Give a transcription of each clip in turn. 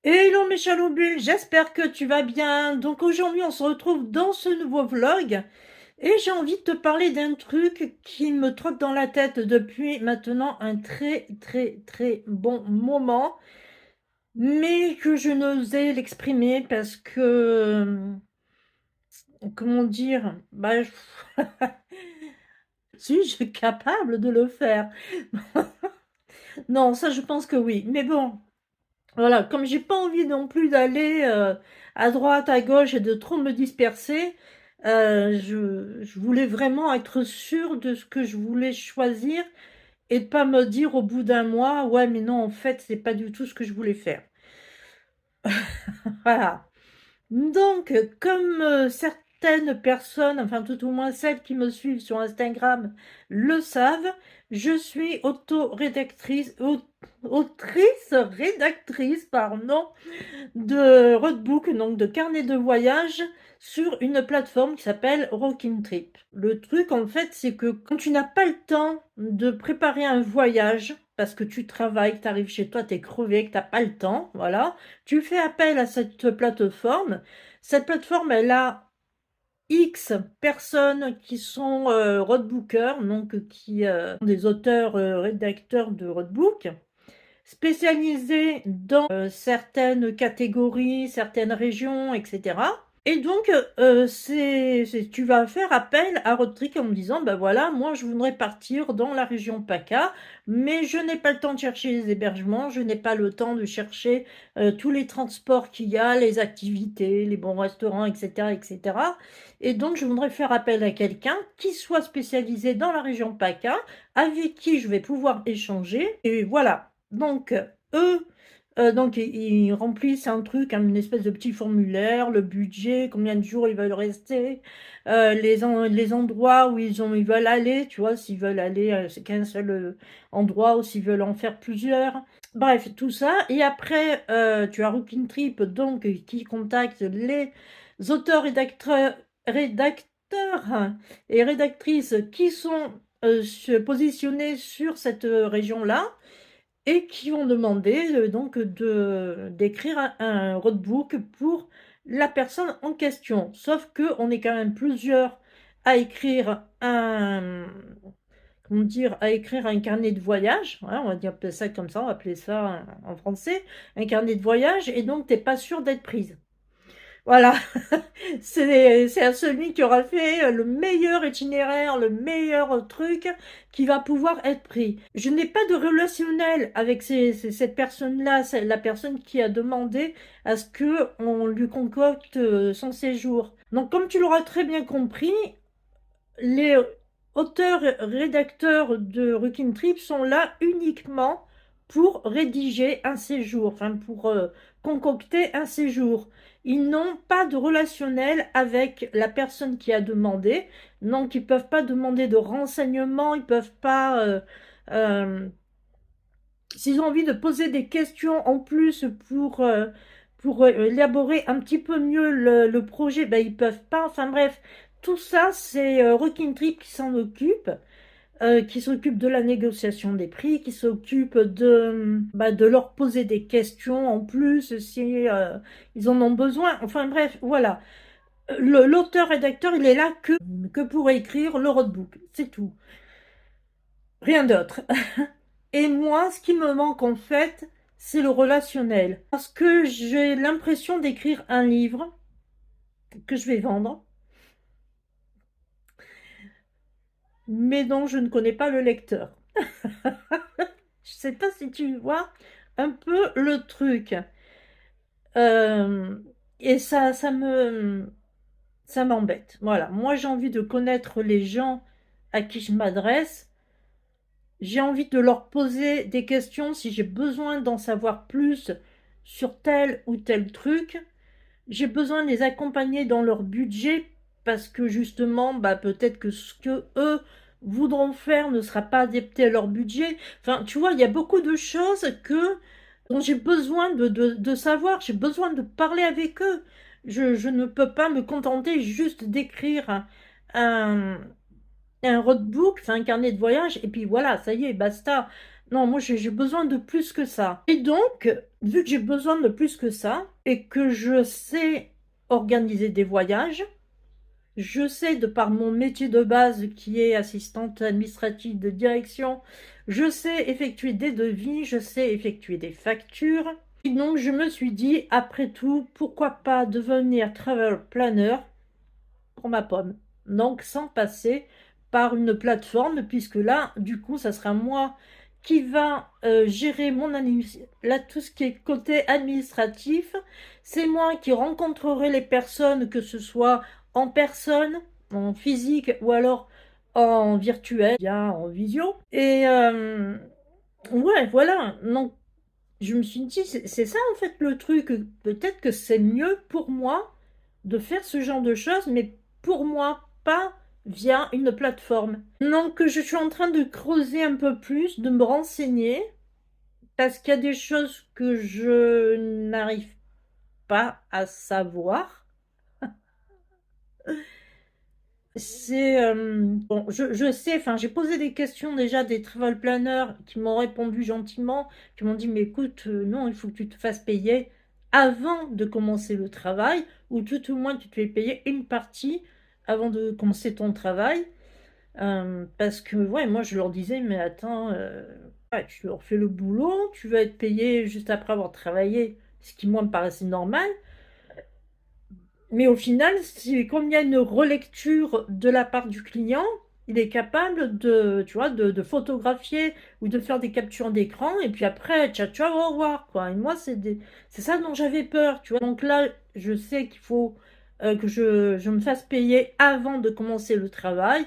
Hello mes chaloupes, j'espère que tu vas bien. Donc aujourd'hui on se retrouve dans ce nouveau vlog et j'ai envie de te parler d'un truc qui me trotte dans la tête depuis maintenant un très bon moment, mais que je n'osais l'exprimer parce que, comment dire, suis-je capable de le faire? Non, ça je pense que oui, mais bon. Voilà, comme j'ai pas envie non plus d'aller à droite, à gauche et de trop me disperser, je voulais vraiment être sûre de ce que je voulais choisir et de pas me dire au bout d'un mois, ouais, mais non, en fait, c'est pas du tout ce que je voulais faire. Voilà. Donc, comme certaines personnes, enfin tout au moins celles qui me suivent sur Instagram le savent, je suis rédactrice, pardon, de roadbook, donc de carnet de voyage, sur une plateforme qui s'appelle Rocking Trip. Le truc, en fait, c'est que quand tu n'as pas le temps de préparer un voyage, parce que tu travailles, que tu arrives chez toi, tu es crevé, que tu n'as pas le temps, voilà, tu fais appel à cette plateforme. Cette plateforme, elle a X personnes qui sont roadbookers, donc qui sont des auteurs, rédacteurs de roadbook, spécialisés dans certaines catégories, certaines régions, etc. Et donc, tu vas faire appel à Rodrigue en me disant, ben voilà, moi je voudrais partir dans la région PACA, mais je n'ai pas le temps de chercher les hébergements, je n'ai pas le temps de chercher tous les transports qu'il y a, les activités, les bons restaurants, etc., etc. Et donc, je voudrais faire appel à quelqu'un qui soit spécialisé dans la région PACA, avec qui je vais pouvoir échanger. Et voilà. Donc, eux, ils remplissent un truc, hein, une espèce de petit formulaire, le budget, combien de jours ils veulent rester, les endroits où ils veulent aller, tu vois, s'ils veulent aller, c'est qu'un seul endroit, ou s'ils veulent en faire plusieurs. Bref, tout ça. Et après, tu as Rooking Trip, donc, qui contacte les auteurs, rédacteurs et rédactrices qui sont positionnés sur cette région-là et qui ont demandé donc d'écrire un roadbook pour la personne en question. Sauf que on est quand même plusieurs à écrire comment dire, à écrire un carnet de voyage. Hein, on va dire appeler ça comme ça, on va appeler ça en français, un carnet de voyage, et donc t'es pas sûr d'être prise. Voilà, c'est à celui qui aura fait le meilleur itinéraire, le meilleur truc, qui va pouvoir être pris. Je n'ai pas de relationnel avec cette personne-là, c'est la personne qui a demandé à ce que on lui concocte son séjour. Donc, comme tu l'auras très bien compris, les auteurs et rédacteurs de Rooking Trip sont là uniquement pour rédiger un séjour, enfin pour concocter un séjour. Ils n'ont pas de relationnel avec la personne qui a demandé, donc ils ne peuvent pas demander de renseignements, ils peuvent pas, euh, s'ils ont envie de poser des questions en plus pour élaborer un petit peu mieux le projet, ben ils peuvent pas. Enfin bref, tout ça, c'est Rocking Trip qui s'en occupe, qui s'occupe de la négociation des prix, qui s'occupe de leur poser des questions en plus si ils en ont besoin. Enfin bref, voilà. L'auteur-rédacteur, il est là que pour écrire le roadbook, c'est tout. Rien d'autre. Et moi, ce qui me manque en fait, c'est le relationnel. Parce que j'ai l'impression d'écrire un livre que je vais vendre, mais dont je ne connais pas le lecteur. Je sais pas si tu vois un peu le truc. Euh, et ça m'embête. Voilà. Moi, j'ai envie de connaître les gens à qui je m'adresse. J'ai envie de leur poser des questions si j'ai besoin d'en savoir plus sur tel ou tel truc. J'ai besoin de les accompagner dans leur budget parce que justement, peut-être que ce que eux voudront faire ne sera pas adapté à leur budget. Enfin, tu vois, il y a beaucoup de choses dont j'ai besoin de savoir, j'ai besoin de parler avec eux. Je ne peux pas me contenter juste d'écrire un roadbook, enfin un carnet de voyage, et puis voilà, ça y est, basta. Non, moi, j'ai besoin de plus que ça. Et donc, vu que j'ai besoin de plus que ça, et que je sais organiser des voyages, je sais, de par mon métier de base qui est assistante administrative de direction, je sais effectuer des devis, je sais effectuer des factures. Et donc, je me suis dit, après tout, pourquoi pas devenir travel planner pour ma pomme. Donc, sans passer par une plateforme, puisque là, du coup, ça sera moi qui va gérer là, tout ce qui est côté administratif. C'est moi qui rencontrerai les personnes, que ce soit en personne, en physique ou alors en virtuel, bien en visio. Et ouais, voilà. Donc, je me suis dit, c'est ça en fait le truc. Peut-être que c'est mieux pour moi de faire ce genre de choses, mais pour moi, pas via une plateforme. Donc, je suis en train de creuser un peu plus, de me renseigner, parce qu'il y a des choses que je n'arrive pas à savoir. C'est bon, je sais, enfin, j'ai posé des questions déjà à des travel planners qui m'ont répondu gentiment, qui m'ont dit, mais écoute, non, il faut que tu te fasses payer avant de commencer le travail, ou tout au moins tu te fais payer une partie avant de commencer ton travail. Parce que, ouais, moi je leur disais, mais attends, ouais, tu leur fais le boulot, tu vas être payé juste après avoir travaillé, ce qui moi me paraissait normal. Mais au final, comme il y a une relecture de la part du client, il est capable de, tu vois, de photographier ou de faire des captures d'écran, et puis après, ciao, ciao, au revoir, quoi. Et moi, c'est ça dont j'avais peur, tu vois. Donc là, je sais qu'il faut que je me fasse payer avant de commencer le travail,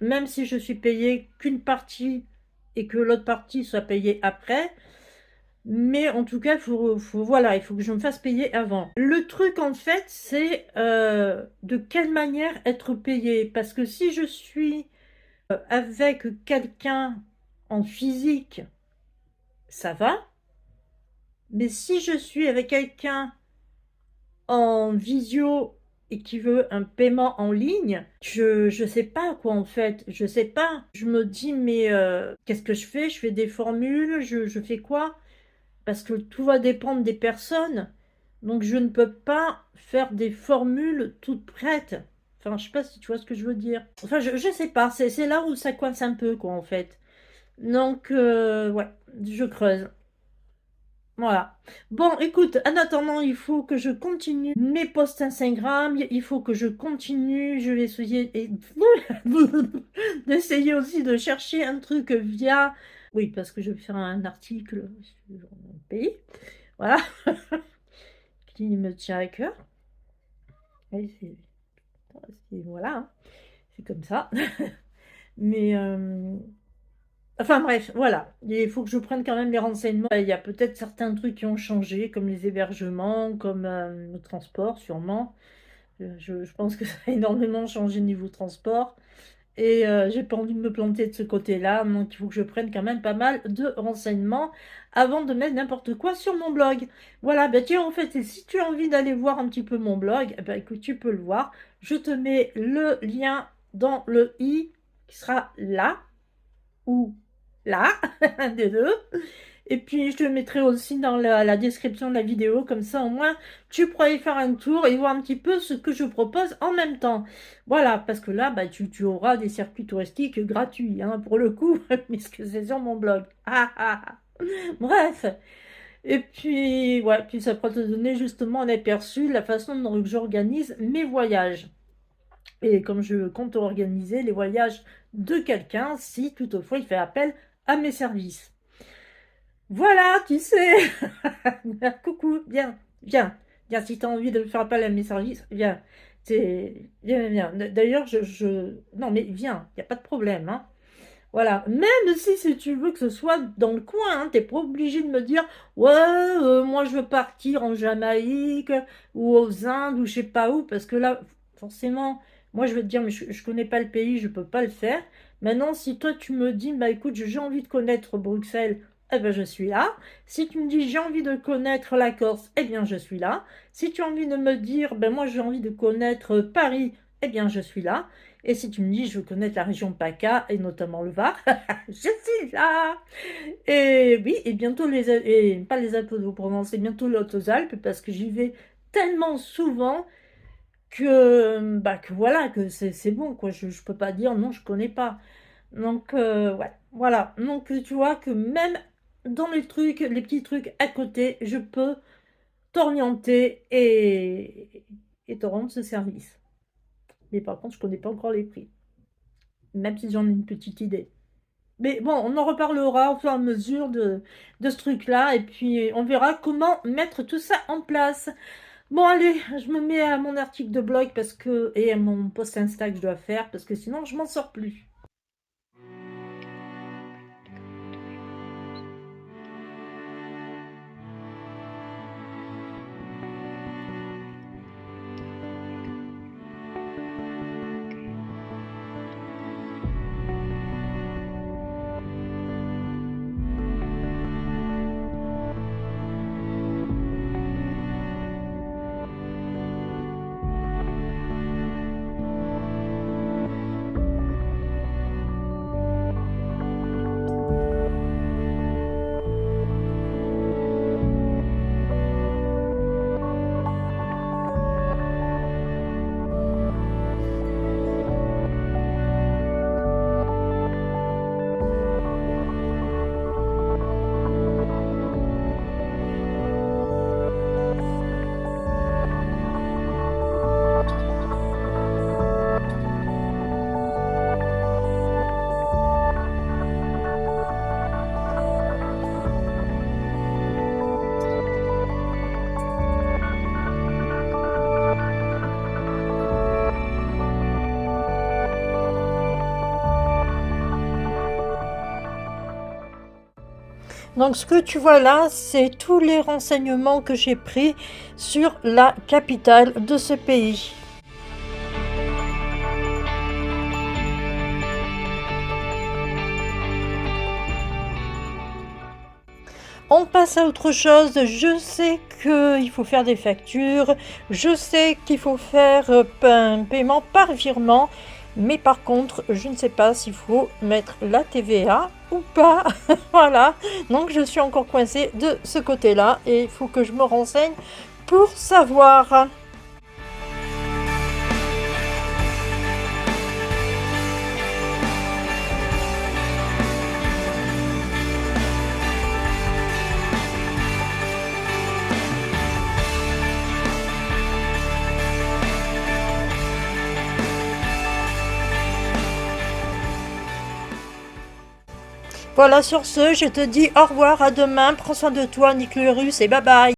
même si je suis payé qu'une partie et que l'autre partie soit payée après. Mais en tout cas, voilà, il faut que je me fasse payer avant. Le truc, en fait, c'est de quelle manière être payé. Parce que si je suis avec quelqu'un en physique, ça va. Mais si je suis avec quelqu'un en visio et qui veut un paiement en ligne, je sais pas quoi en fait. Je sais pas. Je me dis, mais qu'est-ce que je fais? Je fais des formules, je fais quoi? Parce que tout va dépendre des personnes. Donc je ne peux pas faire des formules toutes prêtes. Enfin, je sais pas si tu vois ce que je veux dire. Enfin, je sais pas. C'est là où ça coince un peu, quoi, en fait. Donc, ouais, je creuse. Voilà. Bon, écoute, en attendant, il faut que je continue mes posts Instagram. Il faut que je continue. Je vais essayer d'essayer aussi de chercher un truc via... Oui, parce que je vais faire un article sur mon pays. Voilà. Qui me tient à cœur. Et voilà, hein. C'est comme ça. Mais, enfin bref, voilà. Il faut que je prenne quand même les renseignements. Il y a peut-être certains trucs qui ont changé, comme les hébergements, comme le transport, sûrement. Je pense que ça a énormément changé niveau transport. Et j'ai pas envie de me planter de ce côté-là, donc il faut que je prenne quand même pas mal de renseignements avant de mettre n'importe quoi sur mon blog. Voilà, ben tiens, en fait, et si tu as envie d'aller voir un petit peu mon blog, eh ben écoute, tu peux le voir. Je te mets le lien dans le i qui sera là ou là, un des deux. Et puis, je te mettrai aussi dans la description de la vidéo, comme ça, au moins, tu pourras y faire un tour et voir un petit peu ce que je propose en même temps. Voilà, parce que là, bah, tu auras des circuits touristiques gratuits, hein, pour le coup, puisque c'est sur mon blog. Ah, ah, ah. Bref. Et puis, ouais, puis ça pourra te donner justement un aperçu de la façon dont j'organise mes voyages. Et comme je compte organiser les voyages de quelqu'un, si toutefois il fait appel à mes services. Voilà, tu sais. Coucou, viens, viens. Viens, si tu as envie de faire appel à mes services, viens. Viens, viens. D'ailleurs, Non, mais viens, il n'y a pas de problème, hein. Voilà, même si tu veux que ce soit dans le coin, hein, t'es pas obligé de me dire, ouais, moi je veux partir en Jamaïque ou aux Indes ou je sais pas où, parce que là, forcément, moi je vais te dire, mais je connais pas le pays, je peux pas le faire. Maintenant, si toi tu me dis, bah écoute, j'ai envie de connaître Bruxelles, eh ben je suis là. Si tu me dis, j'ai envie de connaître la Corse, eh bien je suis là. Si tu as envie de me dire, ben moi j'ai envie de connaître Paris, eh bien je suis là. Et si tu me dis, je veux connaître la région PACA, et notamment le Var, je suis là. Et oui, et bientôt et pas les Alpes-de-Haute-Provence, et bientôt les Hautes-Alpes, parce que j'y vais tellement souvent que voilà, que c'est bon, quoi. Je peux pas dire non, je connais pas. Donc, ouais, voilà. Donc, tu vois que même dans les petits trucs à côté, je peux t'orienter et te rendre ce service. Mais par contre, je connais pas encore les prix, même si j'en ai une petite idée. Mais bon, on en reparlera au fur et à mesure de ce truc-là, et puis on verra comment mettre tout ça en place. Bon, allez, je me mets à mon article de blog et à mon post Insta que je dois faire, parce que sinon, je m'en sors plus. Donc ce que tu vois là, c'est tous les renseignements que j'ai pris sur la capitale de ce pays. On passe à autre chose. Je sais qu'il faut faire des factures, je sais qu'il faut faire un paiement par virement, mais par contre, je ne sais pas s'il faut mettre la TVA ou pas. Voilà, donc je suis encore coincée de ce côté-là et il faut que je me renseigne pour savoir. Voilà, sur ce, je te dis au revoir, à demain, prends soin de toi, Nicolas Russe, et bye bye.